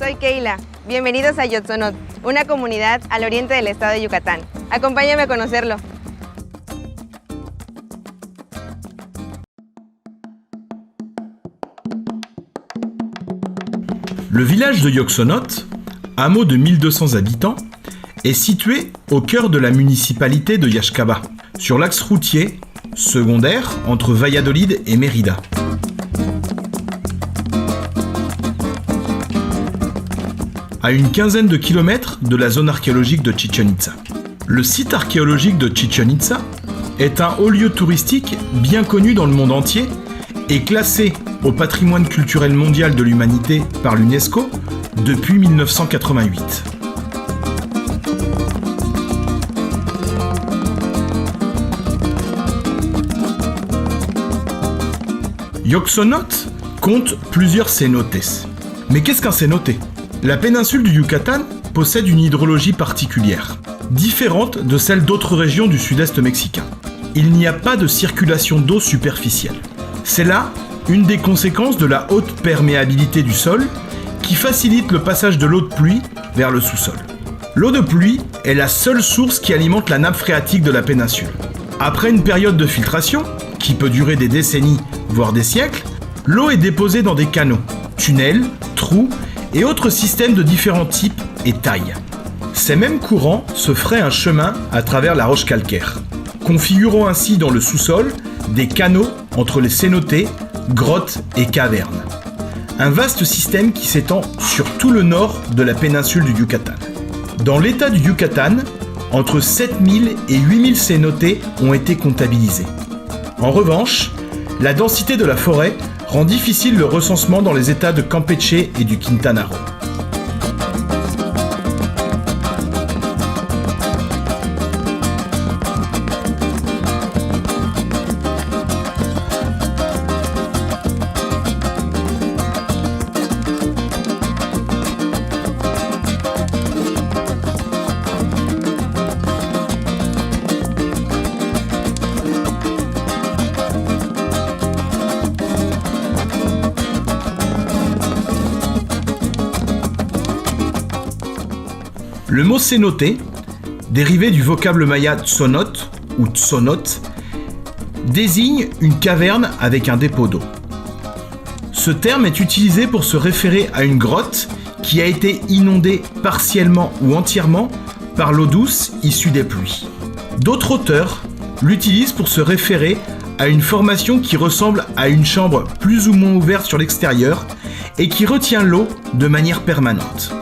soy Keila. Bienvenidos a Yotzonot, una comunidad al oriente del estado de Yucatán. Acompáñame a conocerlo. Le village de Yoxonot, hameau de 1200 habitants, est situé au cœur de la municipalité de Yaxcaba, sur l'axe routier secondaire entre Valladolid et Mérida. À une quinzaine de kilomètres de la zone archéologique de Chichén Itzá. Le site archéologique de Chichén Itzá est un haut lieu touristique bien connu dans le monde entier et classé au patrimoine culturel mondial de l'humanité par l'UNESCO depuis 1988. Yoxonot compte plusieurs cénotes. Mais qu'est-ce qu'un cénote ? La péninsule du Yucatan possède une hydrologie particulière, différente de celle d'autres régions du sud-est mexicain. Il n'y a pas de circulation d'eau superficielle. C'est là une des conséquences de la haute perméabilité du sol qui facilite le passage de l'eau de pluie vers le sous-sol. L'eau de pluie est la seule source qui alimente la nappe phréatique de la péninsule. Après une période de filtration, qui peut durer des décennies, voire des siècles, l'eau est déposée dans des canaux, tunnels, trous et autres systèmes de différents types et tailles. Ces mêmes courants se feraient un chemin à travers la roche calcaire, configurant ainsi dans le sous-sol des canaux entre les cénotes, grottes et cavernes. Un vaste système qui s'étend sur tout le nord de la péninsule du Yucatan. Dans l'état du Yucatan, entre 7000 et 8000 cénotes ont été comptabilisés. En revanche, la densité de la forêt rend difficile le recensement dans les états de Campeche et du Quintana Roo. Le mot cénote, dérivé du vocable maya tsonot ou tsonot, désigne une caverne avec un dépôt d'eau. Ce terme est utilisé pour se référer à une grotte qui a été inondée partiellement ou entièrement par l'eau douce issue des pluies. D'autres auteurs l'utilisent pour se référer à une formation qui ressemble à une chambre plus ou moins ouverte sur l'extérieur et qui retient l'eau de manière permanente.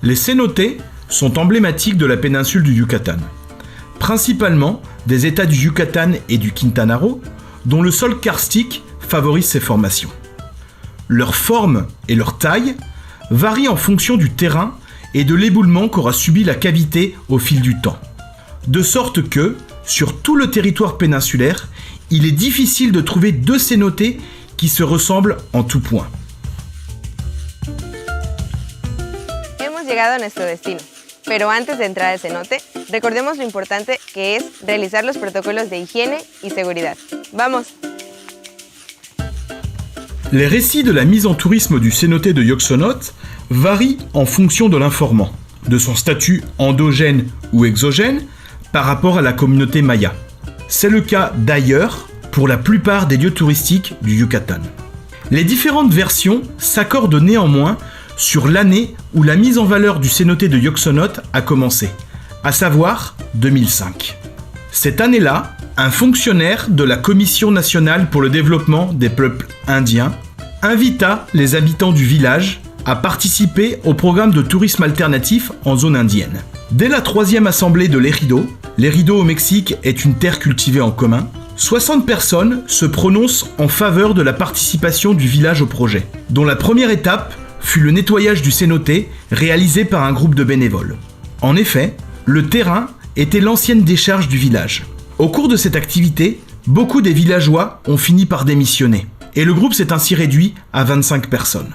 Les cénotes sont emblématiques de la péninsule du Yucatan, principalement des états du Yucatan et du Quintana Roo, dont le sol karstique favorise ces formations. Leur forme et leur taille varient en fonction du terrain et de l'éboulement qu'aura subi la cavité au fil du temps. De sorte que, sur tout le territoire péninsulaire, il est difficile de trouver deux cénotes qui se ressemblent en tout point. Llegado a nuestro destino. Pero antes de entrar al cenote, recordemos lo importante que es realizar los protocolos de higiene y seguridad. ¡Vamos! Les récits de la mise en tourisme du cénote de Yoxonot varient en fonction de l'informant, de son statut endogène ou exogène par rapport à la communauté maya. C'est le cas d'ailleurs pour la plupart des lieux touristiques du Yucatan. Les différentes versions s'accordent néanmoins sur l'année où la mise en valeur du cénote de Yoxonot a commencé, à savoir 2005. Cette année-là, un fonctionnaire de la Commission nationale pour le développement des peuples indiens, invita les habitants du village à participer au programme de tourisme alternatif en zone indienne. Dès la 3e assemblée de l'Ejido au Mexique est une terre cultivée en commun, 60 personnes se prononcent en faveur de la participation du village au projet, dont la première étape fut le nettoyage du cénote réalisé par un groupe de bénévoles. En effet, le terrain était l'ancienne décharge du village. Au cours de cette activité, beaucoup des villageois ont fini par démissionner, et le groupe s'est ainsi réduit à 25 personnes.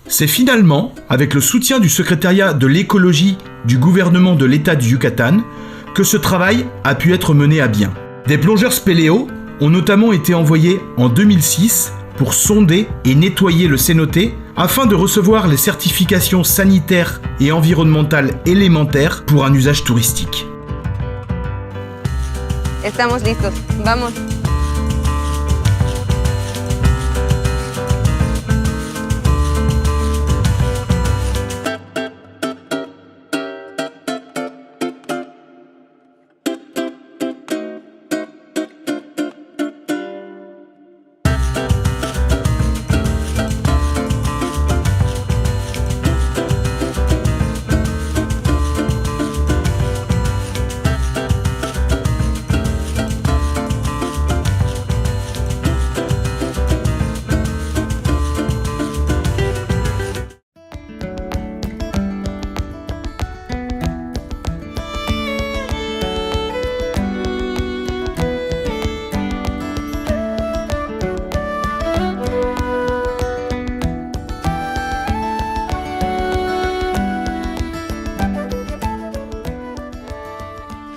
C'est finalement, avec le soutien du secrétariat de l'écologie du gouvernement de l'État du Yucatan, que ce travail a pu être mené à bien. Des plongeurs spéléo ont notamment été envoyés en 2006 pour sonder et nettoyer le cénote afin de recevoir les certifications sanitaires et environnementales élémentaires pour un usage touristique. Estamos listos. Vamos.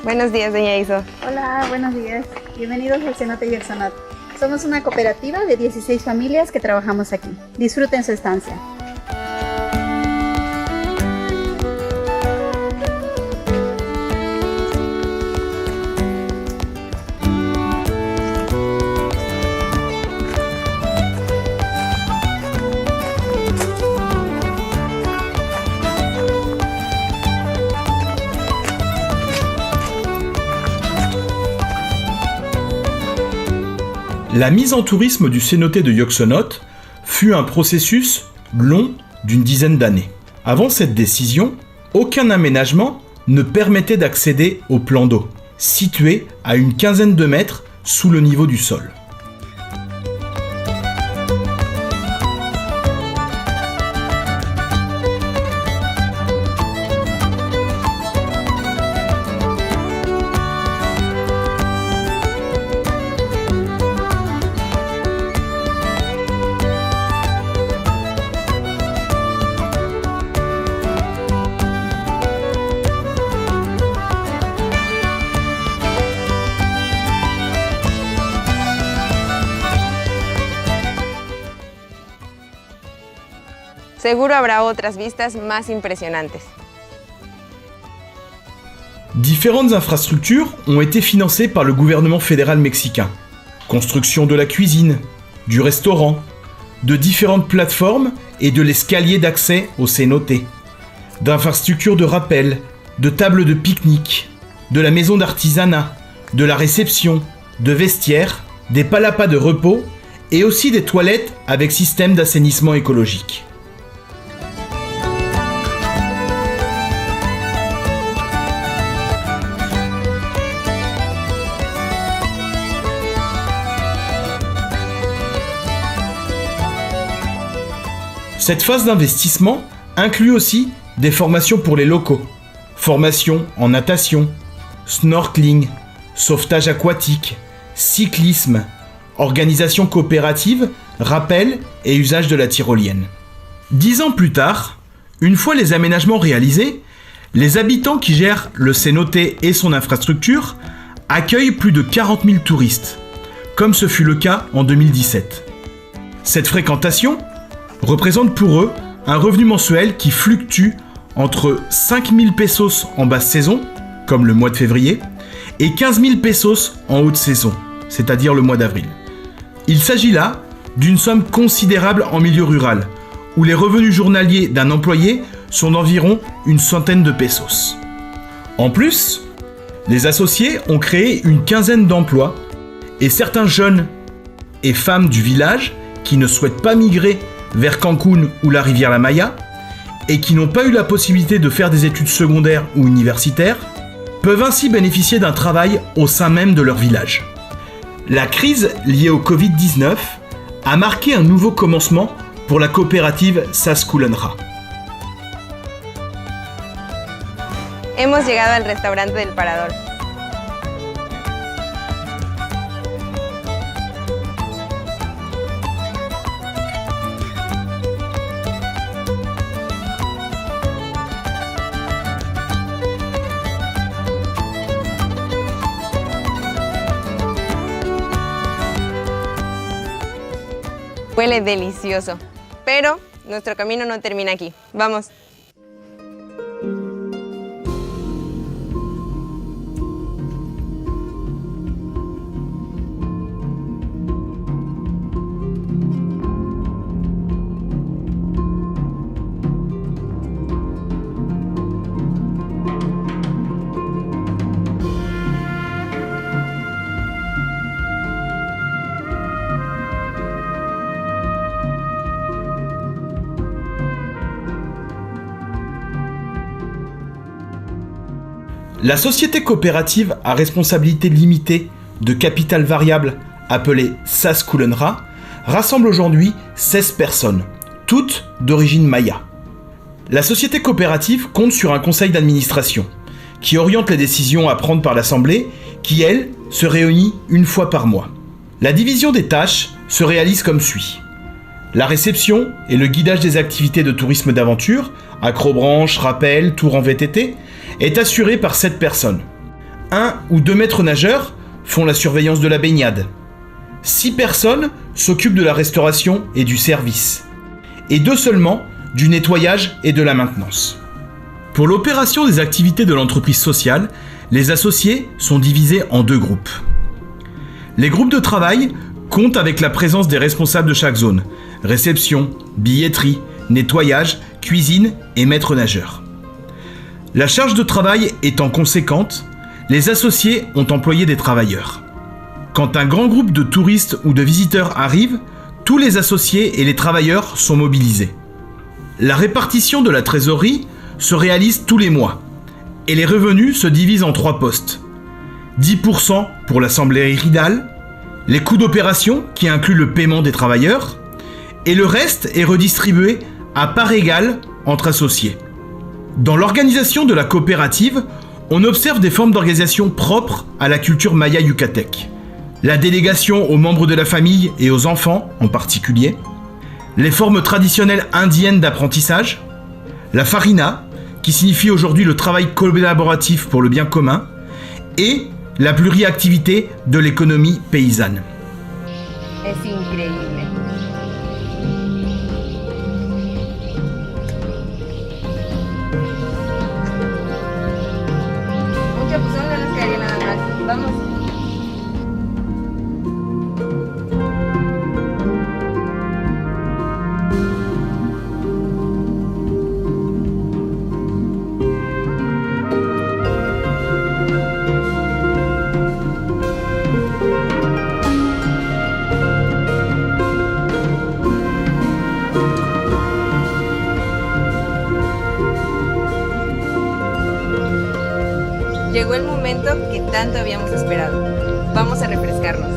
Buenos días, doña Iso. Hola, buenos días. Bienvenidos al cenote Yoxonot. Somos una cooperativa de 16 familias que trabajamos aquí. Disfruten su estancia. La mise en tourisme du cénote de Yoxonot fut un processus long d'une dizaine d'années. Avant cette décision, aucun aménagement ne permettait d'accéder au plan d'eau, situé à une quinzaine de mètres sous le niveau du sol. Seguro habrá otras vistas más impresionantes. Différentes infrastructures ont été financées par le gouvernement fédéral mexicain. Construction de la cuisine, du restaurant, de différentes plateformes et de l'escalier d'accès au cénote, d'infrastructures de rappel, de tables de pique-nique, de la maison d'artisanat, de la réception, de vestiaires, des palapas de repos et aussi des toilettes avec système d'assainissement écologique. Cette phase d'investissement inclut aussi des formations pour les locaux. Formations en natation, snorkeling, sauvetage aquatique, cyclisme, organisation coopérative, rappel et usage de la tyrolienne. 10 ans plus tard, une fois les aménagements réalisés, les habitants qui gèrent le cénote et son infrastructure accueillent plus de 40 000 touristes, comme ce fut le cas en 2017. Cette fréquentation représente pour eux un revenu mensuel qui fluctue entre 5 000 pesos en basse saison, comme le mois de février, et 15 000 pesos en haute saison, c'est-à-dire le mois d'avril. Il s'agit là d'une somme considérable en milieu rural, où les revenus journaliers d'un employé sont d'environ une centaine de pesos. En plus, les associés ont créé une quinzaine d'emplois, et certains jeunes et femmes du village qui ne souhaitent pas migrer vers Cancún ou la rivière La Maya et qui n'ont pas eu la possibilité de faire des études secondaires ou universitaires peuvent ainsi bénéficier d'un travail au sein même de leur village. La crise liée au Covid-19 a marqué un nouveau commencement pour la coopérative SAS Cullenra. Hemos llegado al restaurante del Parador. Huele delicioso, pero nuestro camino no termina aquí. Vamos. La société coopérative à responsabilité limitée de capital variable, appelée SAS Cullenra, rassemble aujourd'hui 16 personnes, toutes d'origine maya. La société coopérative compte sur un conseil d'administration, qui oriente les décisions à prendre par l'Assemblée, qui, elle, se réunit une fois par mois. La division des tâches se réalise comme suit. La réception et le guidage des activités de tourisme d'aventure, accrobranche, rappel, tour en VTT, est assurée par 7 personnes. 1 ou 2 maîtres nageurs font la surveillance de la baignade. 6 personnes s'occupent de la restauration et du service. Et 2 seulement du nettoyage et de la maintenance. Pour l'opération des activités de l'entreprise sociale, les associés sont divisés en 2 groupes. Les groupes de travail comptent avec la présence des responsables de chaque zone, réception, billetterie, nettoyage, cuisine et maître nageur. La charge de travail étant conséquente, les associés ont employé des travailleurs. Quand un grand groupe de touristes ou de visiteurs arrive, tous les associés et les travailleurs sont mobilisés. La répartition de la trésorerie se réalise tous les mois et les revenus se divisent en 3 postes. 10% pour l'assemblée iridale, les coûts d'opération qui incluent le paiement des travailleurs et le reste est redistribué à part égale entre associés. Dans l'organisation de la coopérative, on observe des formes d'organisation propres à la culture maya yucatèque. La délégation aux membres de la famille et aux enfants en particulier, les formes traditionnelles indiennes d'apprentissage, la farina, qui signifie aujourd'hui le travail collaboratif pour le bien commun, et la pluriactivité de l'économie paysanne. Es increíble. Un chapuzón no nos caería nada mal. Vamos. Llegó el momento que tanto habíamos esperado. Vamos a refrescarnos.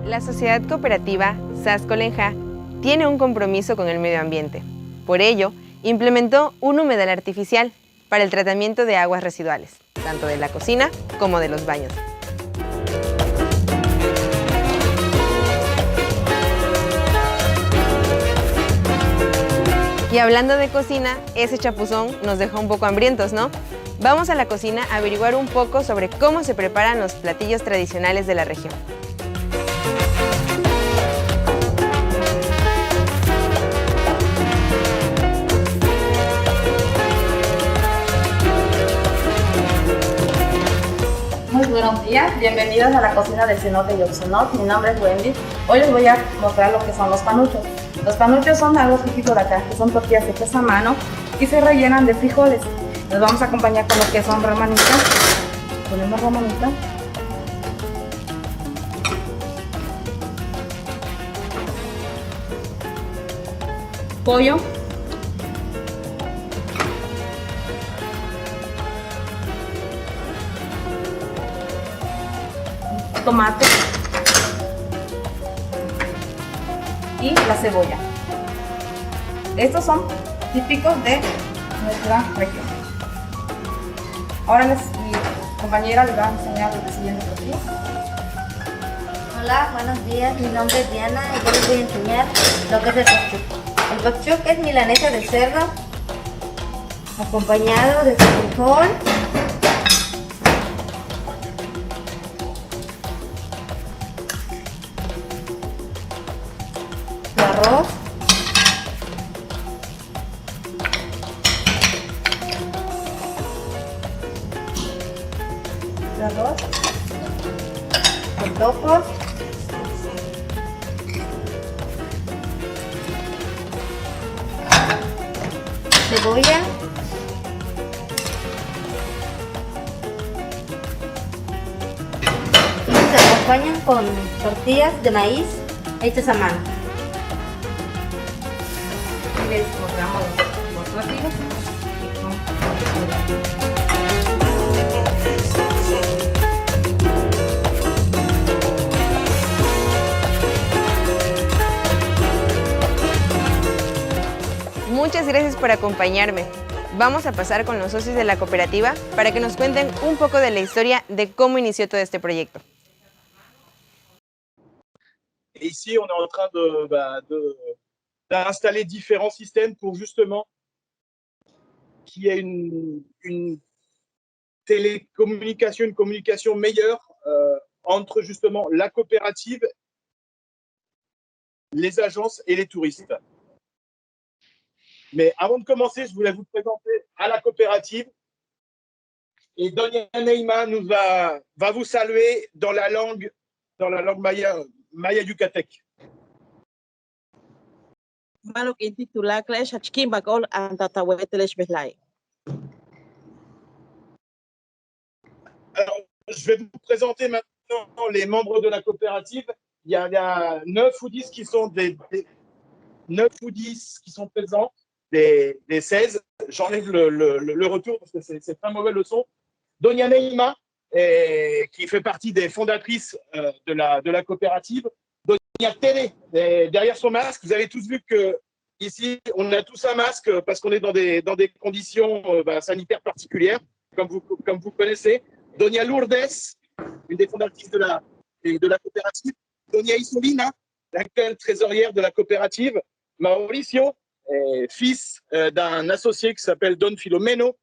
La sociedad cooperativa SAS Cullenra tiene un compromiso con el medio ambiente. Por ello, implementó un humedal artificial para el tratamiento de aguas residuales, tanto de la cocina como de los baños. Y hablando de cocina, ese chapuzón nos dejó un poco hambrientos, ¿no? Vamos a la cocina a averiguar un poco sobre cómo se preparan los platillos tradicionales de la región. Muy buenos días, bienvenidos a la cocina del cenote Yoxonot. Mi nombre es Wendy. Hoy les voy a mostrar lo que son los panuchos. Los panuchos son algo típico de acá, que son tortillas hechas a mano y se rellenan de frijoles. Los vamos a acompañar con lo que son romanitas. Ponemos romanitas. Pollo. Tomate y la cebolla. Estos son típicos de nuestra región. Ahora mi compañera les va a enseñar el siguiente platillo. Hola, buenos días. Mi nombre es Diana y yo les voy a enseñar lo que es el bokchuk. El bokchuk es milanesa de cerdo acompañado de frijol, arroz, totopos, cebolla, y se acompañan con tortillas de maíz hechas a mano. Les mostramos los platillos. Muchas gracias por acompañarme. Vamos a pasar con los socios de la cooperativa para que nos cuenten un poco de la historia de cómo inició todo este proyecto. Et ici, on est en train d'installer différents systèmes pour justement qu'il y ait une télécommunication, une communication meilleure entre justement la coopérative, les agences et les touristes. Mais avant de commencer, je voulais vous présenter à la coopérative. Et Doña Neima va vous saluer dans la langue maya yucatec. Malo que intitula Clash Achkin Bagol Antatawetelesh Beslay. Alors, je vais vous présenter maintenant les membres de la coopérative. Il y a 9 ou 10 qui sont 9 ou 10 qui sont présents, des 16. J'enlève le retour parce que c'est très mauvais le son. Doña Neima, qui fait partie des fondatrices de la coopérative. Doña Tere, derrière son masque, vous avez tous vu que ici, on a tous un masque parce qu'on est dans des conditions sanitaires particulières, comme vous connaissez. Doña Lourdes, une des fondatrices de la coopérative. Doña Isolina, l'actuelle trésorière de la coopérative. Mauricio, fils d'un associé qui s'appelle Don Filomeno.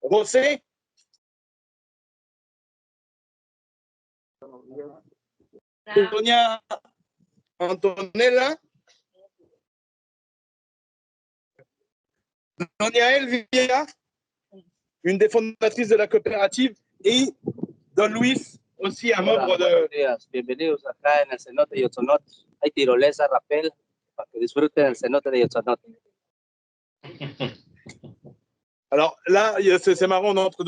José, Doña Antonella, Doña Elvia, une des fondatrices de la coopérative, et Don Luis, aussi un membre de... Buenos días, bienvenidos acá en el cenote Yoxonot. Hay tirolesa, rapel, para que disfruten el cenote de Yoxonot. Alors là, c'est marrant, on entre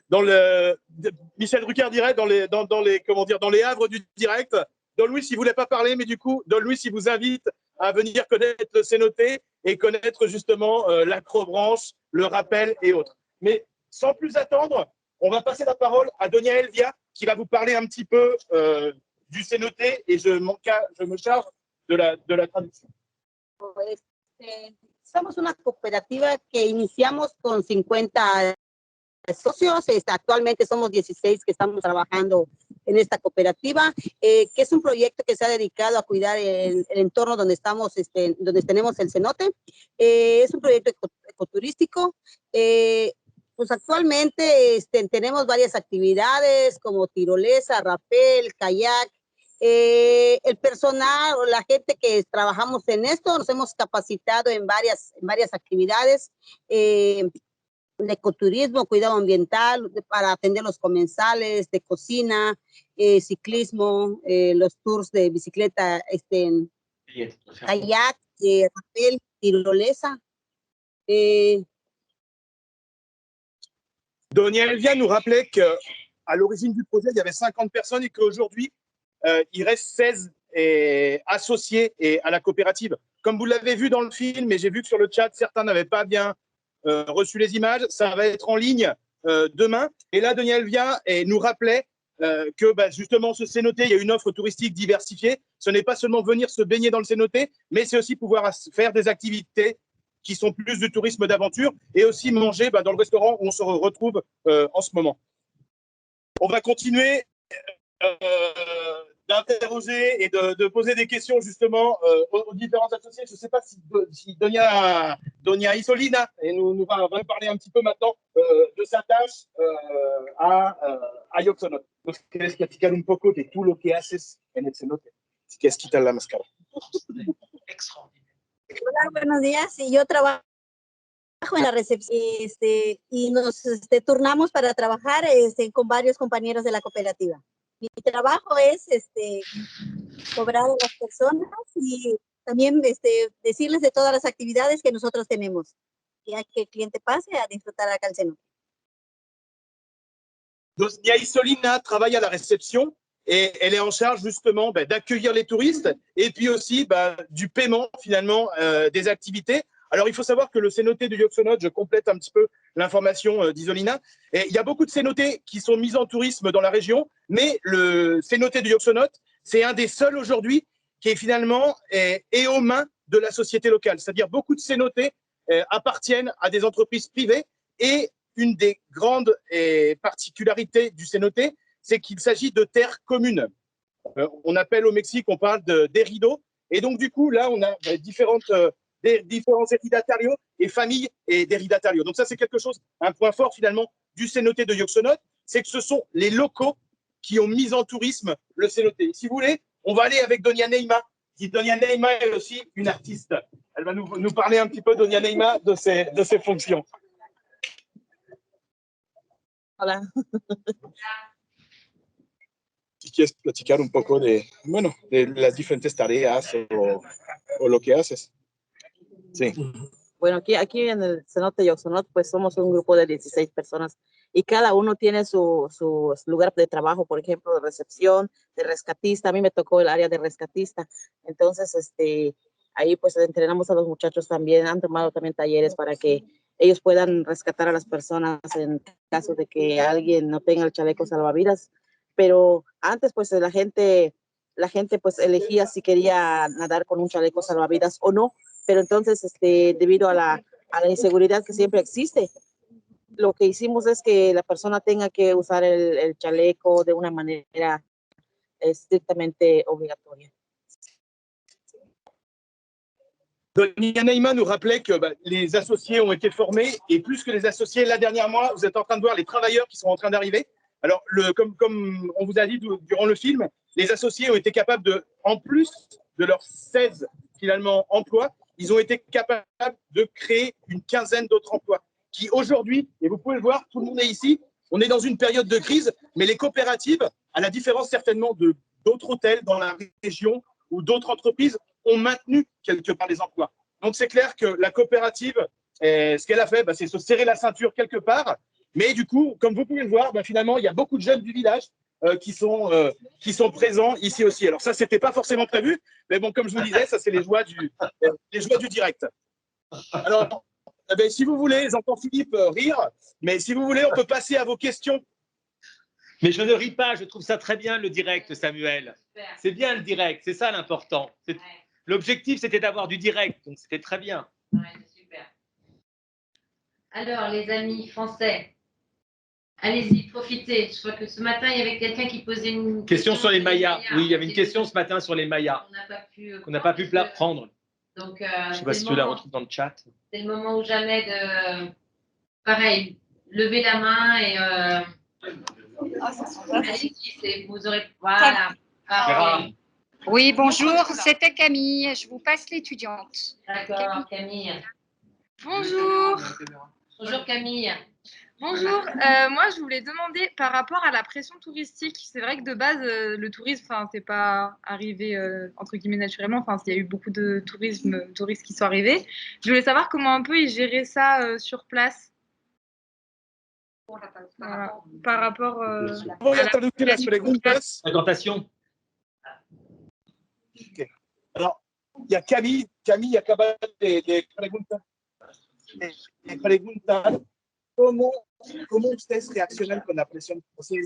dans le Michel Drucker dirait dans les havres du direct. Don Luis, il voulait pas parler, mais du coup, Don Luis, il vous invite à venir connaître le cénoté et connaître justement l'acrobranche, le rappel et autres. Mais sans plus attendre, on va passer la parole à Doña Elvia qui va vous parler un petit peu du cénoté et je me charge de la traduction. Somos una cooperativa que iniciamos con 50 socios. Actualmente somos 16 que estamos trabajando en esta cooperativa, que es un proyecto que se ha dedicado a cuidar el entorno donde estamos, donde tenemos el cenote. Es un proyecto ecoturístico. Pues actualmente tenemos varias actividades como tirolesa, rapel, kayak. El personal o la gente que trabajamos en esto nos hemos capacitado en varias actividades de ecoturismo, cuidado ambiental, para atender los comensales, de cocina, ciclismo, los tours de bicicleta, kayak, rapel, tirolesa. Donia Elvia nous rappelait qu'à l'origine du projet, il y avait 50 personnes et qu'aujourd'hui, il reste 16 associés à la coopérative. Comme vous l'avez vu dans le film, et j'ai vu que sur le chat, certains n'avaient pas bien reçu les images, ça va être en ligne demain. Et là, Donia Elvia nous rappelait que justement, ce cénote, il y a une offre touristique diversifiée. Ce n'est pas seulement venir se baigner dans le cénote, mais c'est aussi pouvoir faire des activités qui sont plus du tourisme d'aventure et aussi manger dans le restaurant où on se retrouve en ce moment. On va continuer d'interroger et de poser des questions justement aux différents associés. Je ne sais pas si Donia Isolina nous va nous parler un petit peu maintenant de sa tâche a Yoxonot. ¿Nos quieres platicar un poco de tú lo que haces en el cenote? Si quieres quitar la máscara. Extraordinaire. Hola, buenos días. Y yo trabajo en la recepción y nos turnamos para trabajar con varios compañeros de la cooperativa. Mi trabajo es cobrar a las personas y también decirles de todas las actividades que nosotros tenemos. Y a que el cliente pase a disfrutar acá el cenote. Donia Isolina travaille à la réception et elle est en charge justement d'accueillir les touristes et puis aussi du paiement finalement des activités. Alors il faut savoir que le cénote de Yoxonot, je complète un petit peu l'information d'Isolina, et il y a beaucoup de cénotes qui sont mis en tourisme dans la région, mais le cénote de Yoxonot, c'est un des seuls aujourd'hui qui est finalement est aux mains de la société locale. C'est-à-dire beaucoup de cénotes appartiennent à des entreprises privées et une des grandes particularités du cénote, c'est qu'il s'agit de terres communes. On appelle au Mexique, on parle d'erido. Et donc, du coup, là, on a différents eridatarios et familles et d'eridatarios. Donc, ça, c'est quelque chose, un point fort finalement du cénote de Yoxonot, c'est que ce sont les locaux qui ont mis en tourisme le cénote. Si vous voulez, on va aller avec Donia Neima. Donia Neima est aussi une artiste. Elle va nous parler un petit peu, Donia Neima, de ses fonctions. Hola. Si quieres platicar un poco de las diferentes tareas o lo que haces. Sí. Bueno, aquí en el cenote Yoxonot, pues somos un grupo de 16 personas y cada uno tiene su lugar de trabajo, por ejemplo, de recepción, de rescatista. A mí me tocó el área de rescatista. Entonces, ahí pues entrenamos a los muchachos también, han tomado también talleres para que ellos puedan rescatar a las personas en caso de que alguien no tenga el chaleco salvavidas. Pero antes pues la gente pues elegía si quería nadar con un chaleco salvavidas o no, pero entonces debido a la inseguridad que siempre existe, lo que hicimos es que la persona tenga que usar el chaleco de una manera estrictamente obligatoria. Donia Neima nous rappelait que les associés ont été formés et plus que les associés, là dernièrement, vous êtes en train de voir les travailleurs qui sont en train d'arriver. Alors, comme on vous a dit durant le film, les associés ont été capables en plus de leurs 16 finalement emplois, ils ont été capables de créer une quinzaine d'autres emplois qui aujourd'hui, et vous pouvez le voir, tout le monde est ici, on est dans une période de crise, mais les coopératives, à la différence certainement d'autres hôtels dans la région ou d'autres entreprises, ont maintenu quelque part les emplois. Donc c'est clair que la coopérative, ce qu'elle a fait, c'est se serrer la ceinture quelque part. Mais du coup, comme vous pouvez le voir, finalement, il y a beaucoup de jeunes du village qui sont présents ici aussi. Alors ça, c'était pas forcément prévu, mais bon, comme je vous disais, ça c'est les joies du direct. Alors, si vous voulez, j'entends Philippe rire, mais si vous voulez, on peut passer à vos questions. Mais je ne ris pas, je trouve ça très bien le direct, Samuel. C'est bien le direct, c'est ça l'important. L'objectif, c'était d'avoir du direct, donc c'était très bien. Ouais, c'est super. Alors, les amis français, allez-y, profitez. Je crois que ce matin, il y avait quelqu'un qui posait une question sur les Mayas. Oui, il y avait une question ce matin sur les Mayas. On n'a pas pu prendre. Donc, Je sais pas si tu la retrouves dans le chat. c'est le moment ou jamais de, pareil, lever la main et allez-y, vous aurez, voilà. Parfait. Oui, bonjour, c'était Camille. Je vous passe l'étudiante. D'accord, Camille. Bonjour. Bonjour Camille. Bonjour, moi je voulais demander par rapport à la pression touristique, c'est vrai que de base le tourisme, c'est pas arrivé entre guillemets naturellement, il y a eu beaucoup de touristes qui sont arrivés. Je voulais savoir comment un peu ils géraient ça sur place. Voilà, par rapport Voy à a traducir las preguntas. Fréquentation. Ok. Alors, il y a Camille acaba de preguntar cómo ustedes reaccionan con la presión. O sea,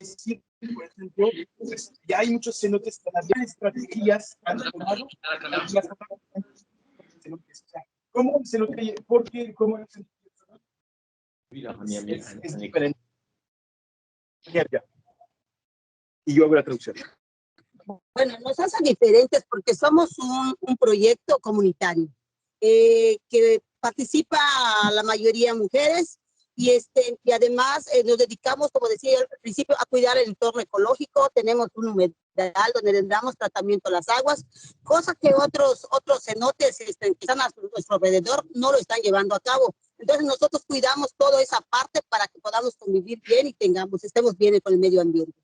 es decir, por ejemplo, pues, ya hay muchos cenotes con las estrategias han tomado. ¿Cómo un cenote? ¿Por qué? ¿Cómo el cenote? Es diferente. Y yo hago la traducción. Bueno, nos hacen diferentes porque somos un proyecto comunitario que participa la mayoría mujeres y además nos dedicamos, como decía al principio, a cuidar el entorno ecológico. Tenemos un humedal donde le damos tratamiento a las aguas, cosa que otros cenotes que están a nuestro alrededor no lo están llevando a cabo. Entonces nosotros cuidamos toda esa parte para que podamos convivir bien y estemos bien con el medio ambiente.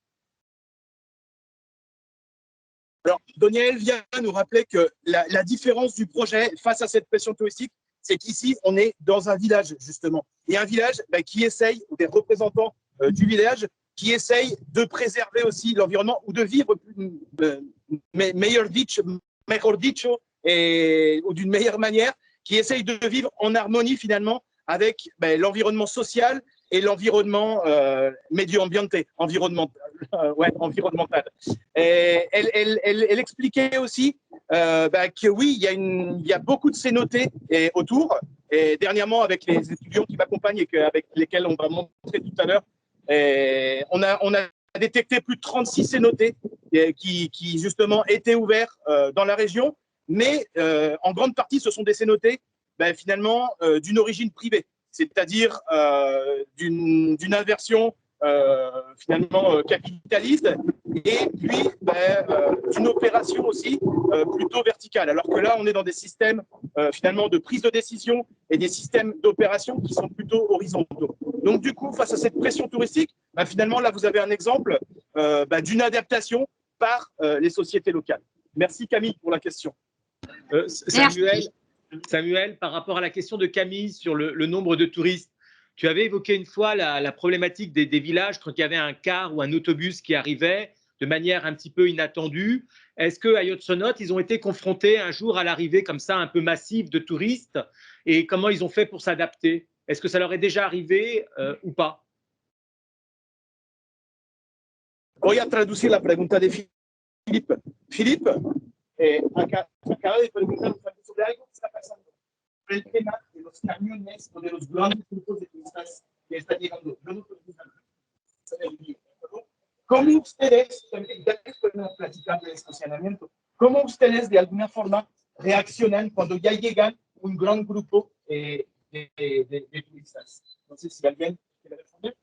Alors, Donia vient nous rappeler que la différence du projet face à cette pression touristique, c'est qu'ici, on est dans un village, justement. Et un village qui essaye, ou des représentants du village, qui essayent de préserver aussi l'environnement ou de vivre mejor dicho, ou d'une meilleure manière, qui essayent de vivre en harmonie, finalement, avec l'environnement social et l'environnement environnemental. Et elle expliquait aussi que oui, il y a beaucoup de cénotés autour. Et dernièrement, avec les étudiants qui m'accompagnent et avec lesquels on va montrer tout à l'heure, on a détecté plus de 36 cénotés qui justement étaient ouverts dans la région. Mais en grande partie, ce sont des cénotés finalement d'une origine privée, c'est-à-dire d'une inversion finalement capitaliste et puis d'une opération aussi plutôt verticale. Alors que là, on est dans des systèmes finalement de prise de décision et des systèmes d'opération qui sont plutôt horizontaux. Donc du coup, face à cette pression touristique, finalement, là, vous avez un exemple d'une adaptation par les sociétés locales. Merci Camille pour la question. Samuel, par rapport à la question de Camille sur le nombre de touristes, tu avais évoqué une fois la problématique des villages quand il y avait un car ou un autobus qui arrivait de manière un petit peu inattendue. Est-ce qu'à Yotsonot, ils ont été confrontés un jour à l'arrivée comme ça un peu massive de touristes et comment ils ont fait pour s'adapter? Est-ce que ça leur est déjà arrivé ou pas? Voy a traducir la pregunta de Philippe. Philippe, acaba de preguntar sobre algo que está pasando, sobre el tema de los camiones o de los grandes grupos de turistas que están llegando. ¿Cómo ustedes, ya que podemos platicar del estacionamiento, cómo ustedes de alguna forma reaccionan cuando ya llegan un gran grupo de turistas? No sé si alguien quiere responder.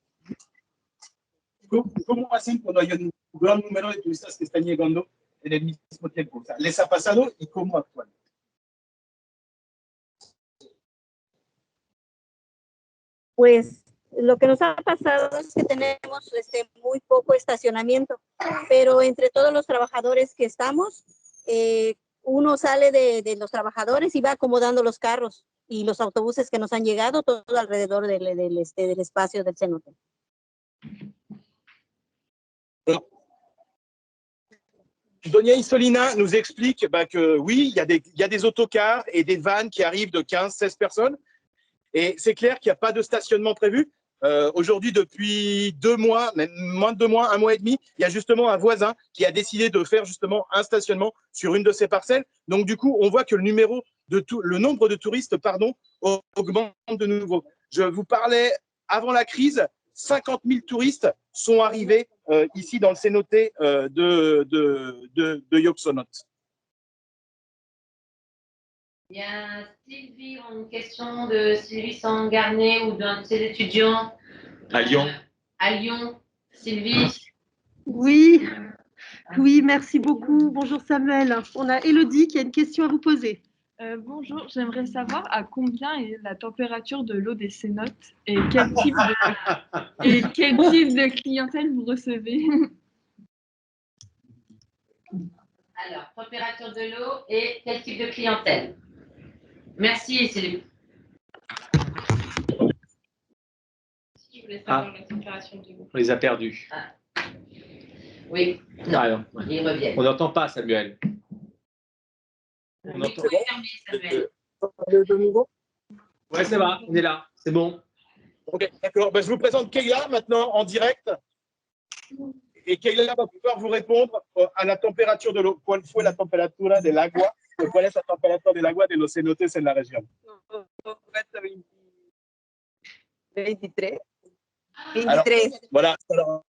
¿Cómo hacen cuando hay un gran número de turistas que están llegando en el mismo tiempo? O sea, ¿les ha pasado y cómo actúan? Pues lo que nos ha pasado es que tenemos muy poco estacionamiento, pero entre todos los trabajadores que estamos, uno sale de los trabajadores y va acomodando los carros y los autobuses que nos han llegado todo alrededor del espacio del cenote. Donia Isolina nous explique que oui, il y a des autocars et des vannes qui arrivent de 15-16 personnes. Et c'est clair qu'il n'y a pas de stationnement prévu. Aujourd'hui, depuis 2 mois, même moins de 2 mois, 1 mois et demi, il y a justement un voisin qui a décidé de faire justement un stationnement sur une de ces parcelles. Donc du coup, on voit que le nombre de touristes augmente de nouveau. Je vous parlais avant la crise, 50 000 touristes sont arrivés ici dans le cénoté de Yoksonot. Il y a Sylvie, une question de Sylvie Sangarnet ou d'un de ses étudiants. À Lyon. À Lyon. Sylvie. Oui, oui, merci beaucoup. Bonjour Samuel. On a Élodie qui a une question à vous poser. Bonjour, j'aimerais savoir à combien est la température de l'eau des cénotes et quel type de clientèle vous recevez. Alors, température de l'eau et quel type de clientèle? Merci, Sylvie. Je voulais savoir la température de l'eau. On les a perdus. Ah. Oui, non, ils reviennent. On n'entend pas, Samuel. On entend. De nouveau? Ouais, ça va, on est là, c'est bon. Ok, d'accord. Ben, je vous présente Keila maintenant en direct. Et Keila va pouvoir vous répondre à la température de l'eau. ¿Cuál fue la temperatura del agua? ¿Cuál es la temperatura del agua de los cenotes en la región? 23. Alors, voilà. Alors,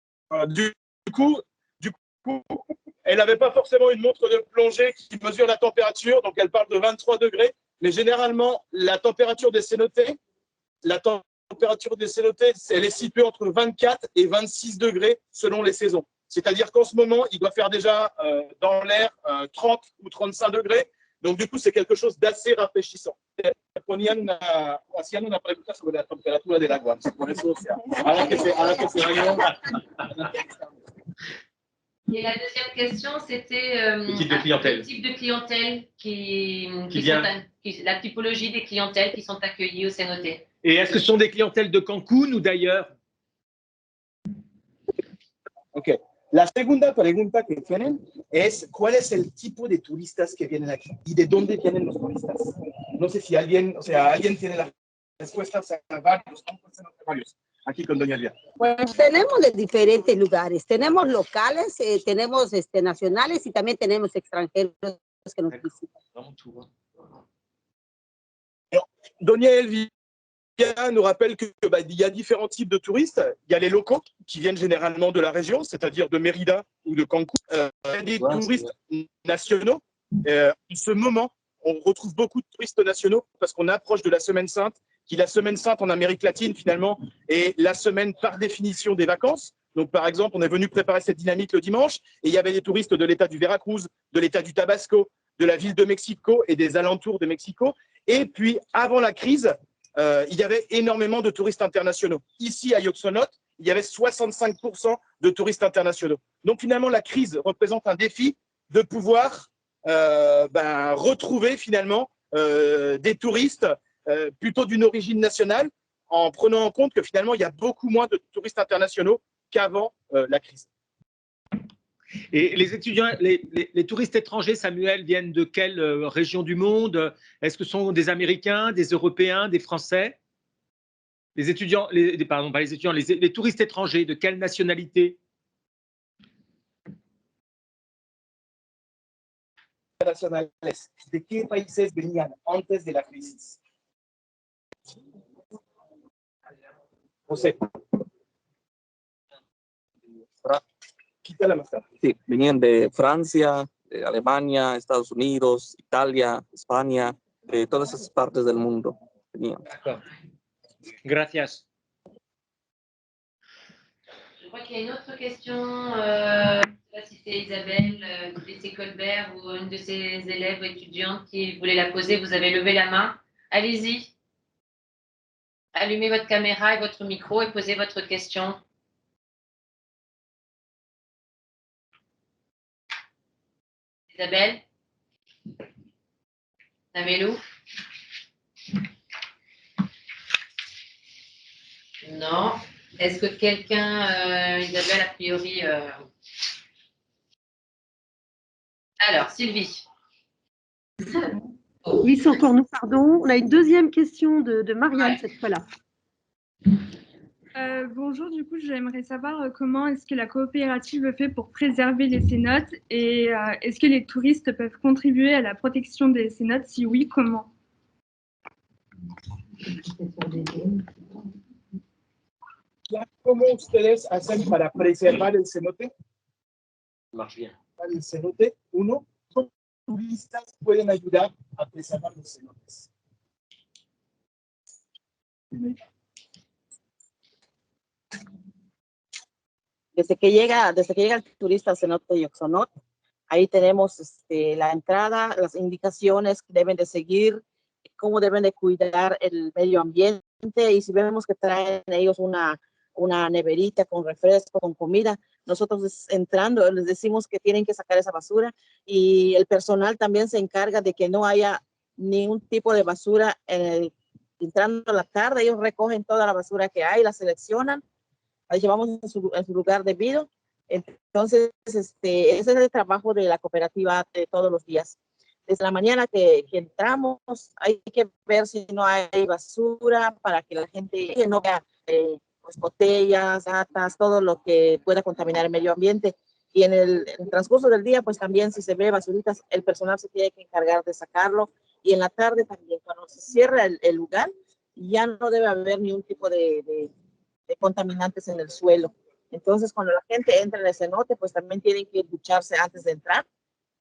du coup, elle n'avait pas forcément une montre de plongée qui mesure la température, donc elle parle de 23 degrés. Mais généralement, la température des cénotés, elle est située entre 24 et 26 degrés selon les saisons. C'est-à-dire qu'en ce moment, il doit faire déjà dans l'air 30 ou 35 degrés. Donc, du coup, c'est quelque chose d'assez rafraîchissant. Hacían una pregunta sobre la temperatura del agua. Por eso, o sea, ahora que se vaya. Et la deuxième question, c'était le type de clientèle, la typologie des clientèles qui sont accueillies au cénote. Et est-ce que ce sont des clientèles de Cancún ou d'ailleurs? Ok. La segunda pregunta que tienen es ¿cuál es el tipo de turistas que vienen aquí? ¿Y de dónde vienen los turistas? No sé si alguien tiene las respuestas a varios. Aquí con Doña Elvia. Pues tenemos de diferentes lugares. Tenemos locales, tenemos nacionales y también tenemos extranjeros que nos visitan. Doña Elvia nous rappelle qu'il y a différents types de touristes. Il y a les locaux qui viennent généralement de la région, c'est-à-dire de Mérida ou de Cancún. Il y a des touristes nationaux. En ce moment, on retrouve beaucoup de touristes nationaux parce qu'on approche de la Semaine Sainte, qui la Semaine Sainte en Amérique latine finalement est la semaine par définition des vacances. Donc par exemple, on est venu préparer cette dynamique le dimanche et il y avait des touristes de l'État du Veracruz, de l'État du Tabasco, de la ville de Mexico et des alentours de Mexico. Et puis avant la crise, il y avait énormément de touristes internationaux. Ici, à Yoxonote, il y avait 65% de touristes internationaux. Donc, finalement, la crise représente un défi de pouvoir retrouver, finalement, des touristes plutôt d'une origine nationale, en prenant en compte que, finalement, il y a beaucoup moins de touristes internationaux qu'avant la crise. Et les étudiants, les touristes étrangers, Samuel, viennent de quelle région du monde? Est-ce que ce sont des Américains, des Européens, des Français? Les étudiants, pardon, pas les étudiants, les touristes étrangers, de quelle nationalité? Nacionales. ¿De qué países venían antes de la crisis? José. Sí, venían de Francia, de Alemania, Estados Unidos, Italia, España, de todas esas partes del mundo venían. Gracias. Je crois qu'il y a une autre question, je ne sais pas si c'est Isabelle, du lycée Colbert ou une de ses élèves ou étudiantes qui voulait la poser. Vous avez levé la main. Allez-y. Allumez votre caméra et votre micro et posez votre question. Isabelle? Namelou? Non. Est-ce que quelqu'un, Isabelle, a priori... Alors, Sylvie. Oui, c'est encore nous, pardon. On a une deuxième question de Marianne cette fois-là. Bonjour, du coup, j'aimerais savoir comment est-ce que la coopérative fait pour préserver les cénotes et est-ce que les touristes peuvent contribuer à la protection des cénotes? Si oui, comment? ¿Cómo ustedes hacen para preservar el cenote? Marche bien. El cenote, uno, turistas pueden ayudar a preservar los cenotes. Desde que llega el turista al cenote Yoxonot, ahí tenemos la entrada, las indicaciones que deben de seguir, cómo deben de cuidar el medio ambiente, y si vemos que traen ellos una neverita con refresco, con comida, nosotros entrando les decimos que tienen que sacar esa basura, y el personal también se encarga de que no haya ningún tipo de basura entrando a la tarde. Ellos recogen toda la basura que hay, la seleccionan, la llevamos en su lugar debido. Entonces, ese es el trabajo de la cooperativa de todos los días. Desde la mañana que entramos, hay que ver si no hay basura para que la gente no vea pues, botellas, latas, todo lo que pueda contaminar el medio ambiente. Y en el transcurso del día, pues también si se ve basuritas, el personal se tiene que encargar de sacarlo. Y en la tarde también, cuando se cierra el lugar, ya no debe haber ningún tipo de contaminantes en el suelo. Entonces, cuando la gente entra en el cenote, pues también tienen que ducharse antes de entrar,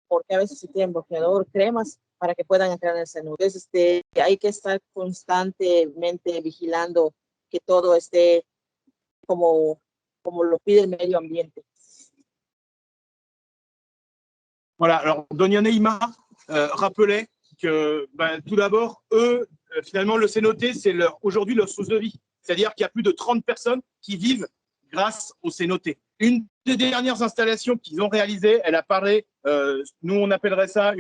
porque a veces se tienen bloqueador, cremas, para que puedan entrar en el cenote. Entonces, hay que estar constantemente vigilando que todo esté como lo pide el medio ambiente. Voilà, alors Donia Neymar rappelait que tout d'abord, eux, finalement, le cénoté, c'est aujourd'hui leur source de vie. C'est-à-dire qu'il y a plus de 30 personnes qui vivent grâce au cénoté. Une des dernières installations qu'ils ont réalisées, elle apparaît, nous on appellerait ça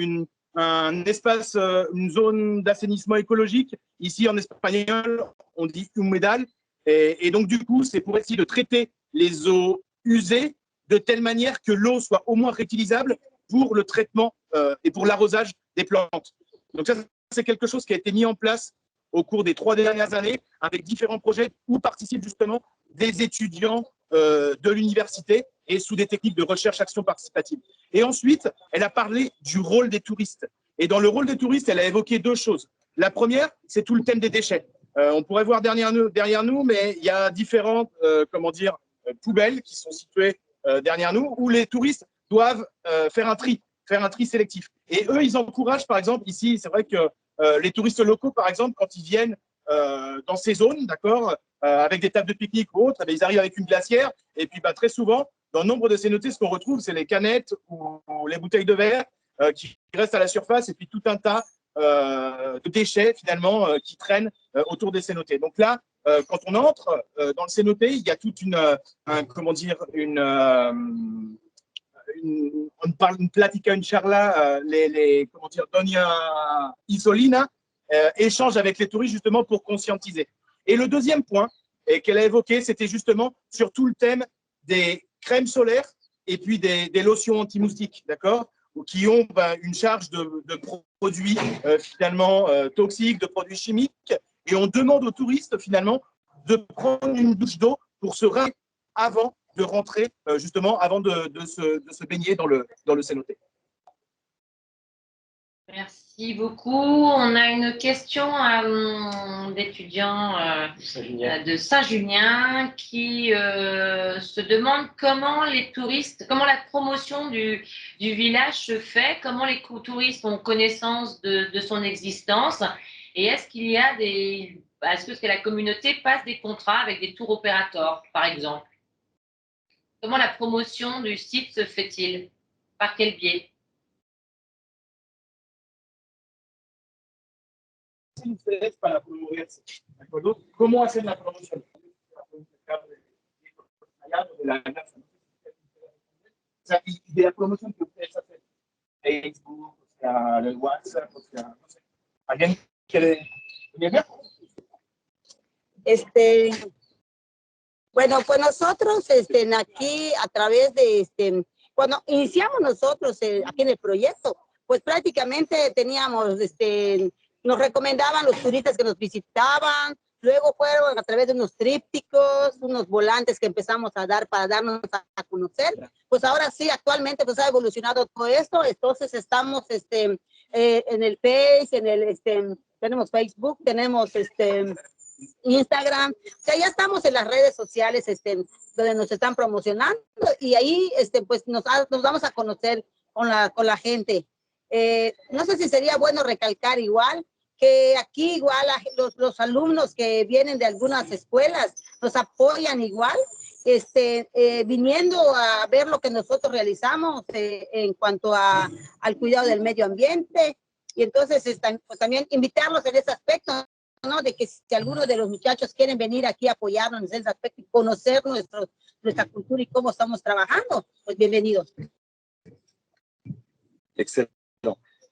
un espace, une zone d'assainissement écologique. Ici en espagnol, on dit humedal. Et donc du coup, c'est pour essayer de traiter les eaux usées de telle manière que l'eau soit au moins réutilisable pour le traitement et pour l'arrosage des plantes. Donc ça, c'est quelque chose qui a été mis en place au cours des 3 dernières années avec différents projets où participent justement des étudiants de l'université et sous des techniques de recherche-action participative. Et ensuite, elle a parlé du rôle des touristes. Et dans le rôle des touristes, elle a évoqué 2 choses. La première, c'est tout le thème des déchets. On pourrait voir derrière nous, mais il y a différentes poubelles qui sont situées derrière nous où les touristes doivent faire un tri sélectif. Et eux, ils encouragent, par exemple, ici, c'est vrai que les touristes locaux, par exemple, quand ils viennent dans ces zones, d'accord, avec des tables de pique-nique ou autres, ils arrivent avec une glacière. Et puis, très souvent, dans nombre de cénotés, ce qu'on retrouve, c'est les canettes ou les bouteilles de verre qui restent à la surface, et puis tout un tas de déchets, finalement, qui traînent autour des cénotés. Donc là, quand on entre dans le cénoté, il y a toute une plática, une charla, Doña Isolina échange avec les touristes justement pour conscientiser. Et le deuxième point qu'elle a évoqué, c'était justement sur tout le thème des crèmes solaires et puis des lotions anti-moustiques, d'accord, qui ont une charge de produits finalement toxiques, de produits chimiques. Et on demande aux touristes finalement de prendre une douche d'eau pour se rincer avant de rentrer, justement, avant de se baigner dans le cénoté. Merci beaucoup. On a une question d'étudiants de Saint-Junien qui se demande comment la promotion du village se fait, comment les touristes ont connaissance de son existence, et est-ce que la communauté passe des contrats avec des tours opérateurs, par exemple? Comment la promotion du site se fait-il? Par quel biais? Ustedes para promoverse, ¿de acuerdo? ¿Cómo hacen la promoción? O sea, y de la promoción que ustedes hacen, Facebook, o sea, el WhatsApp, o sea, no sé. ¿Alguien quiere venir? Bueno, pues nosotros aquí a través de cuando iniciamos nosotros aquí en el proyecto, pues prácticamente teníamos nos recomendaban los turistas que nos visitaban, luego fueron a través de unos trípticos, unos volantes que empezamos a dar para darnos a conocer. Pues ahora sí, actualmente pues ha evolucionado todo esto, entonces estamos en el Face, tenemos Facebook, tenemos Instagram, o sea, ya estamos en las redes sociales donde nos están promocionando, y ahí pues nos damos a conocer con la gente. No sé si sería bueno recalcar igual que aquí igual los alumnos que vienen de algunas escuelas nos apoyan igual, viniendo a ver lo que nosotros realizamos en cuanto al cuidado del medio ambiente. Y entonces pues también invitarlos en ese aspecto, ¿no? De que si algunos de los muchachos quieren venir aquí a apoyarnos en ese aspecto y conocer nuestra cultura y cómo estamos trabajando, pues bienvenidos. Excellent.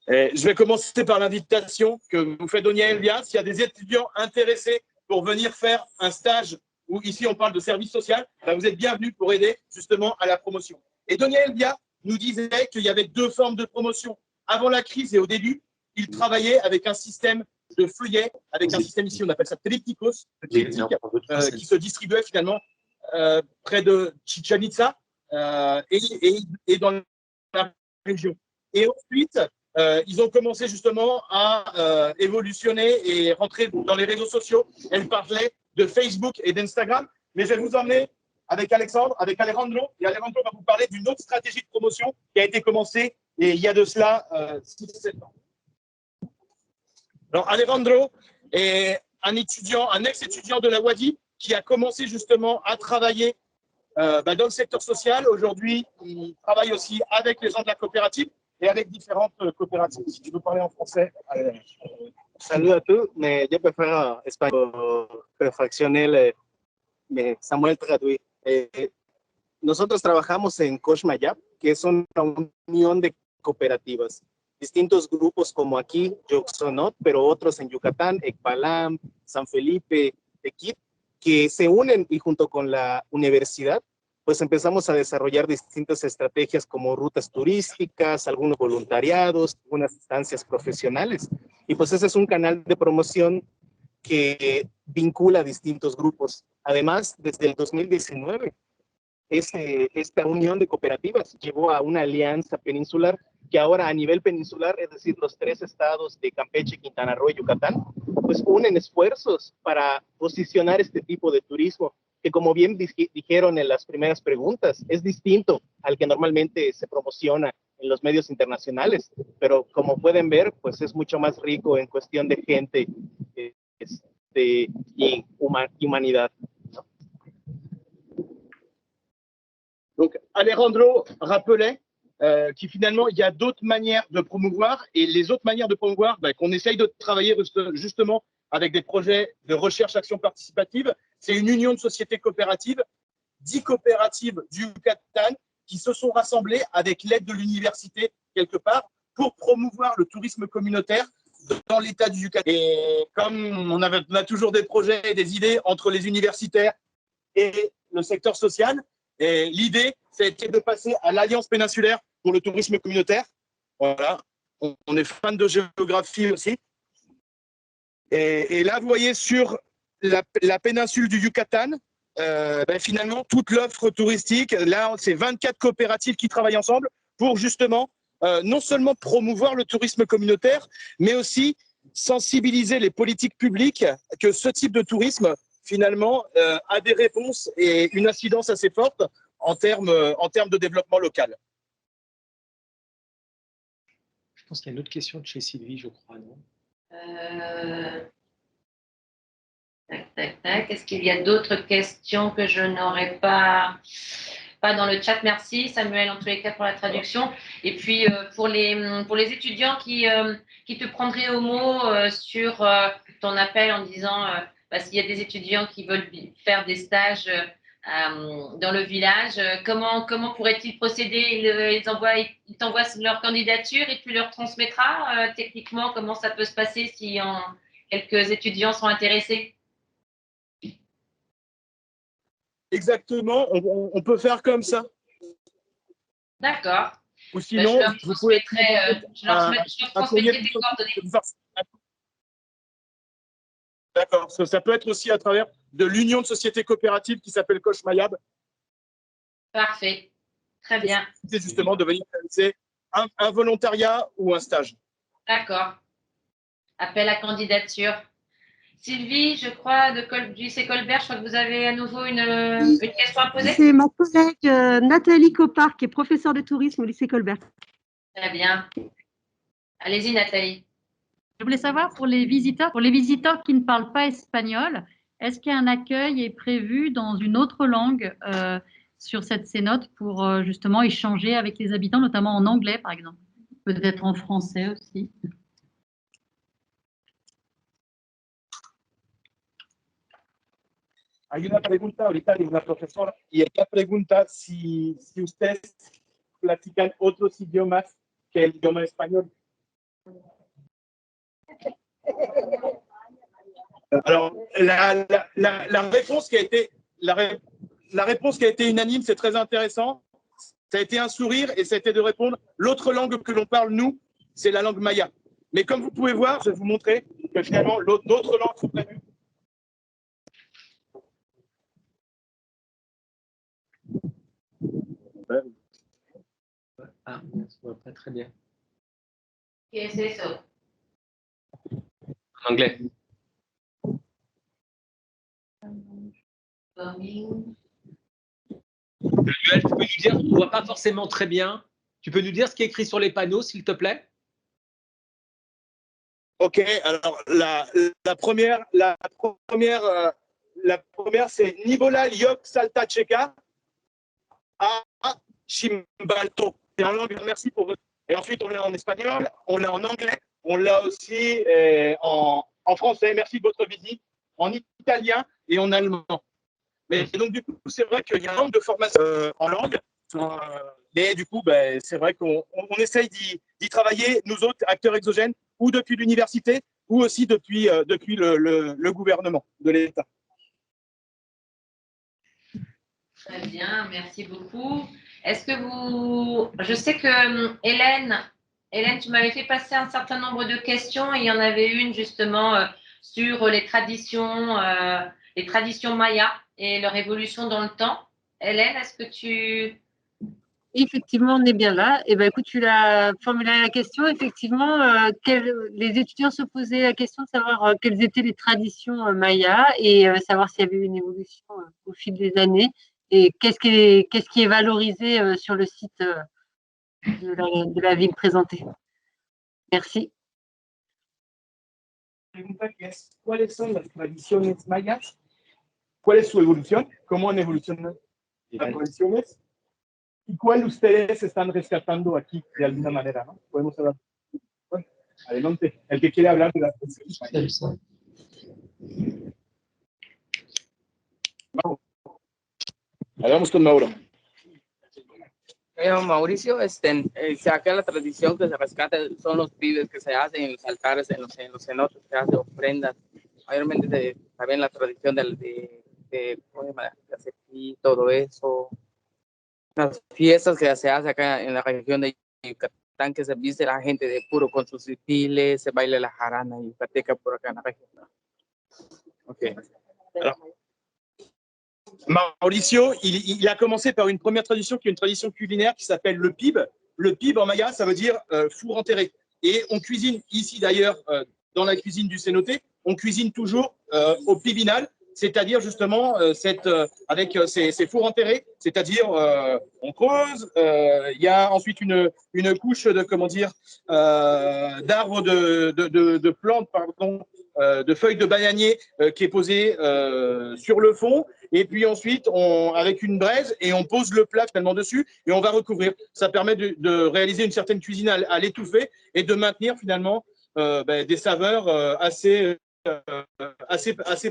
Je vais commencer par l'invitation que vous fait Donia Elvia. S'il y a des étudiants intéressés pour venir faire un stage, où ici on parle de service social, ben vous êtes bienvenus pour aider justement à la promotion. Et Donia Elvia nous disait qu'il y avait deux formes de promotion. Avant la crise et au début, il travaillait avec un système de feuillets, avec un système ici, on appelle ça trípticos, qui se distribuait finalement près de Chichén Itzá et dans la région. Et ensuite, ils ont commencé justement à évolutionner et rentrer dans les réseaux sociaux. Elle parlait de Facebook et d'Instagram, mais je vais vous emmener avec Alejandro, et Alejandro va vous parler d'une autre stratégie de promotion qui a été commencée et il y a de cela 6-7 ans. Alors Alejandro est un ex-étudiant de la Wadi qui a commencé justement à travailler dans le secteur social. Aujourd'hui, il travaille aussi avec les gens de la coopérative et avec différentes coopératives. Si tu veux parler en français. Salut à tous, mais yo prefiero español, perfeccioné, Samuel traduit. Nosotros trabajamos en Coshmayab, que es una unión de cooperativas. Distintos grupos como aquí, Yoxonot, pero otros en Yucatán, Ekbalam, San Felipe, Equip, que se unen y junto con la universidad, pues empezamos a desarrollar distintas estrategias como rutas turísticas, algunos voluntariados, algunas instancias profesionales. Y pues ese es un canal de promoción que vincula a distintos grupos. Además, desde el 2019, esta unión de cooperativas llevó a una alianza peninsular que ahora a nivel peninsular, es decir, los 3 estados de Campeche, Quintana Roo y Yucatán, pues unen esfuerzos para posicionar este tipo de turismo, que como bien dijeron en las primeras preguntas, es distinto al que normalmente se promociona en los medios internacionales, pero como pueden ver, pues es mucho más rico en cuestión de gente y humanidad. Donc Alejandro rappelait qu'il finalement, il y a d'autres manières de promouvoir et les autres manières de promouvoir qu'on essaye de travailler justement avec des projets de recherche-action participative. C'est une union de sociétés coopératives, 10 coopératives du Yucatan qui se sont rassemblées avec l'aide de l'université quelque part pour promouvoir le tourisme communautaire dans l'état du Yucatan. Et comme on a toujours des projets et des idées entre les universitaires et le secteur social, l'idée, c'était de passer à l'Alliance péninsulaire pour le tourisme communautaire. Voilà, on est fan de géographie aussi. Et là, vous voyez sur la péninsule du Yucatan, finalement, toute l'offre touristique, là, c'est 24 coopératives qui travaillent ensemble pour justement non seulement promouvoir le tourisme communautaire, mais aussi sensibiliser les politiques publiques que ce type de tourisme, finalement, a des réponses et une incidence assez forte en termes de développement local. Je pense qu'il y a une autre question de chez Sylvie, je crois, non? Tac. Est-ce qu'il y a d'autres questions que je n'aurais pas dans le chat? Merci Samuel, en tous les cas, pour la traduction. Et puis, pour les étudiants qui te prendraient au mot sur ton appel en disant s'il y a des étudiants qui veulent faire des stages dans le village, comment pourraient-ils procéder? Ils t'envoient leur candidature et tu leur transmettras techniquement comment ça peut se passer si quelques étudiants sont intéressés? Exactement, on peut faire comme ça. D'accord. Ou sinon, vous pouvez je leur transmettrai tes coordonnées. D'accord, ça peut être aussi à travers de l'union de sociétés coopératives qui s'appelle Coshmayab. Parfait, très bien. C'est justement de venir réaliser un volontariat ou un stage. D'accord. Appel à candidature. Sylvie, je crois, du lycée Colbert, je crois que vous avez à nouveau une question à poser. C'est ma collègue Nathalie Copard, qui est professeure de tourisme au lycée Colbert. Très bien. Allez-y, Nathalie. Je voulais savoir pour les visiteurs qui ne parlent pas espagnol, est-ce qu'un accueil est prévu dans une autre langue sur cette cénote pour justement échanger avec les habitants, notamment en anglais par exemple, peut-être en français aussi? Hay una pregunta ahorita de una profesora y ella pregunta si ustedes platican otros idiomas que el idioma español. Alors, la réponse qui a été la réponse qui a été unanime, c'est très intéressant. Ça a été un sourire et ça a été de répondre. L'autre langue que l'on parle, nous, c'est la langue maya. Mais comme vous pouvez voir, je vais vous montrer que finalement, d'autres langues sont prévues. Ah, on ne voit pas très bien. ¿Qué es eso? En anglais. Joël, tu peux nous dire, on ne voit pas forcément très bien. Tu peux nous dire ce qui est écrit sur les panneaux, s'il te plaît? Ok, alors la première, c'est Nibola Liok Salta Checa a Chimbalto. C'est en langue, merci pour votre. Et ensuite, on l'a en espagnol, on l'a en anglais, on l'a aussi en français, merci de votre visite, en italien et en allemand. Mais donc, du coup, c'est vrai qu'il y a un nombre de formations en langue. Et du coup, c'est vrai qu'on essaye d'y travailler, nous autres, acteurs exogènes, ou depuis l'université, ou aussi depuis le gouvernement de l'État. Très bien, merci beaucoup. Est-ce que vous... Je sais que Hélène, tu m'avais fait passer un certain nombre de questions et il y en avait une justement sur les traditions mayas et leur évolution dans le temps. Hélène, est-ce que tu... Effectivement, on est bien là. Eh ben, écoute, tu l'as formulé la question. Effectivement, les étudiants se posaient la question de savoir quelles étaient les traditions mayas et savoir s'il y avait eu une évolution au fil des années et qu'est-ce qui est valorisé sur le site de la ville présentée. Merci. ¿Cuáles son las tradiciones mayas? ¿Cuál es su evolución? ¿Cómo han evolucionado las tradiciones? ¿Y cuál ustedes están rescatando aquí de alguna manera? ¿No? Podemos hablar. Bueno, adelante, el que quiere hablar de las tradiciones. Vamos. Hagamos con Mauro. Me llamo Mauricio. Acá la tradición que se rescata son los pibes que se hacen en los altares, en los cenotes, se hacen ofrendas. Mayormente también la tradición de hacer todo eso. Las fiestas que se hace acá en la región de Yucatán, que se viste la gente de puro con sus hipiles, se baila la jarana yucateca por acá en la región. Ok. Alors, Mauricio, il a commencé par une première tradition qui est une tradition culinaire qui s'appelle le pib. Le pib en maya, ça veut dire four enterré. Et on cuisine ici d'ailleurs, dans la cuisine du cénoté, on cuisine toujours au pibinal, c'est-à-dire justement avec ces fours enterrés, c'est-à-dire on creuse, il y a ensuite une couche de d'arbres de plantes, pardon, de feuilles de bananier qui est posée sur le fond, et puis ensuite avec une braise et on pose le plat finalement dessus et on va recouvrir. Ça permet de réaliser une certaine cuisine à l'étouffer et de maintenir finalement des saveurs assez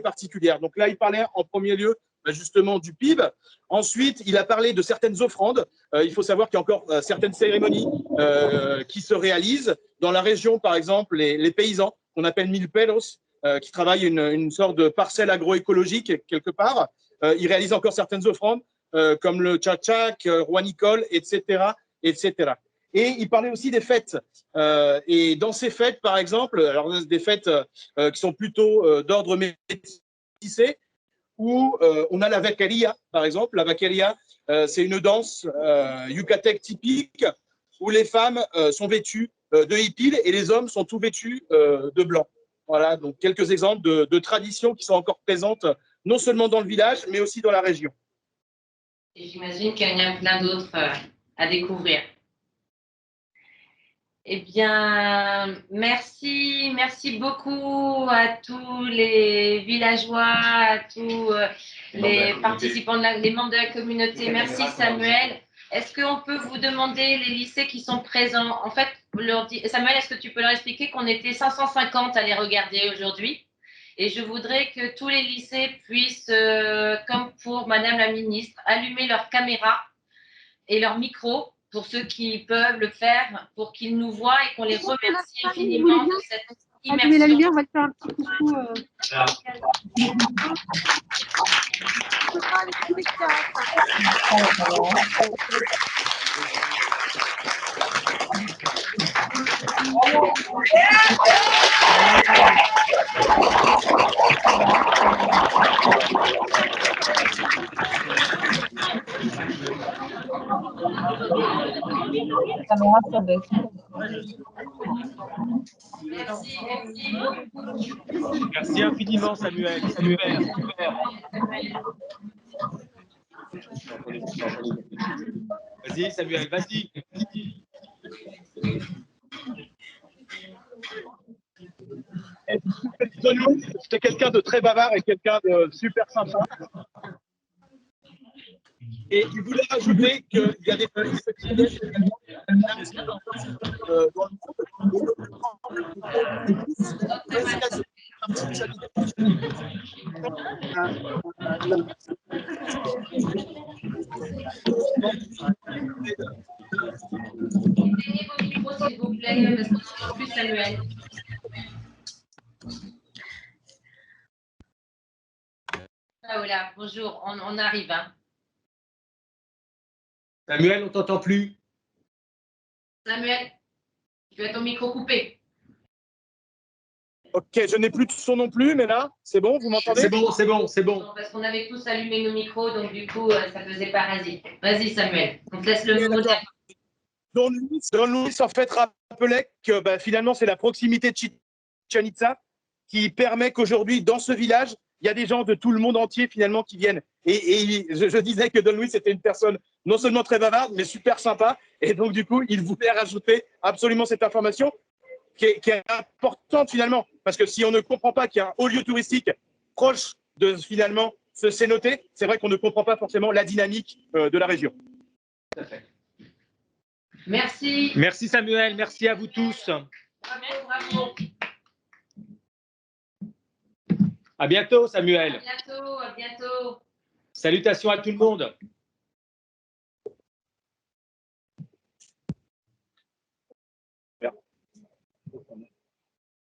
particulières. Donc là, il parlait en premier lieu justement du PIB. Ensuite, il a parlé de certaines offrandes. Il faut savoir qu'il y a encore certaines cérémonies qui se réalisent. Dans la région, par exemple, les paysans, qu'on appelle milperos, qui travaillent une sorte de parcelle agroécologique quelque part, ils réalisent encore certaines offrandes, comme le tchak-tchak, roi Nicole, etc., etc. Et il parlait aussi des fêtes. Et dans ces fêtes, par exemple, alors des fêtes qui sont plutôt d'ordre métissé, où on a la vaqueria, par exemple. La vaqueria, c'est une danse yucatèque typique où les femmes sont vêtues de hipil et les hommes sont tous vêtus de blanc. Voilà, donc quelques exemples de traditions qui sont encore présentes non seulement dans le village, mais aussi dans la région. Et j'imagine qu'il y en a plein d'autres à découvrir. Eh bien, merci beaucoup à tous les villageois, à tous les participants, les membres de la communauté. Merci Samuel. Est-ce qu'on peut vous demander les lycées qui sont présents? En fait, Samuel, est-ce que tu peux leur expliquer qu'on était 550 à les regarder aujourd'hui? Et je voudrais que tous les lycées puissent, comme pour Madame la ministre, allumer leur caméra et leur micro, pour ceux qui peuvent le faire, pour qu'ils nous voient et qu'on les remercie infiniment de cette Allumez la immersion. lumière, on va te faire un petit coucou. Merci infiniment, Samuel. Super. Vas-y, Samuel, vas-y. C'était quelqu'un de très bavard et quelqu'un de super sympa. Et il voulait ajouter qu'il y a des petits pièges également. Éteignez vos micros, s'il vous plaît, parce qu'on n'entend plus Samuel. Ah voilà, bonjour, on arrive. Hein. Samuel, on t'entend plus. Samuel, tu as ton micro coupé. Ok, je n'ai plus de son non plus, mais là, c'est bon, vous m'entendez? C'est bon. Non, parce qu'on avait tous allumé nos micros, donc du coup, ça faisait parasite. Vas-y, Samuel, on te laisse le mot. Don Luis, en fait, rappelait que finalement, c'est la proximité de Chichén Itzá qui permet qu'aujourd'hui, dans ce village, il y a des gens de tout le monde entier, finalement, qui viennent. Et je disais que Don Luis était une personne non seulement très bavarde, mais super sympa. Et donc, du coup, il voulait rajouter absolument cette information qui est importante, finalement. Parce que si on ne comprend pas qu'il y a un haut lieu touristique proche de, finalement, ce cénote, c'est vrai qu'on ne comprend pas forcément la dynamique de la région. Tout à fait. Merci. Merci Samuel, merci à vous tous. Bravo. À bientôt Samuel. À bientôt. Salutations à tout le monde.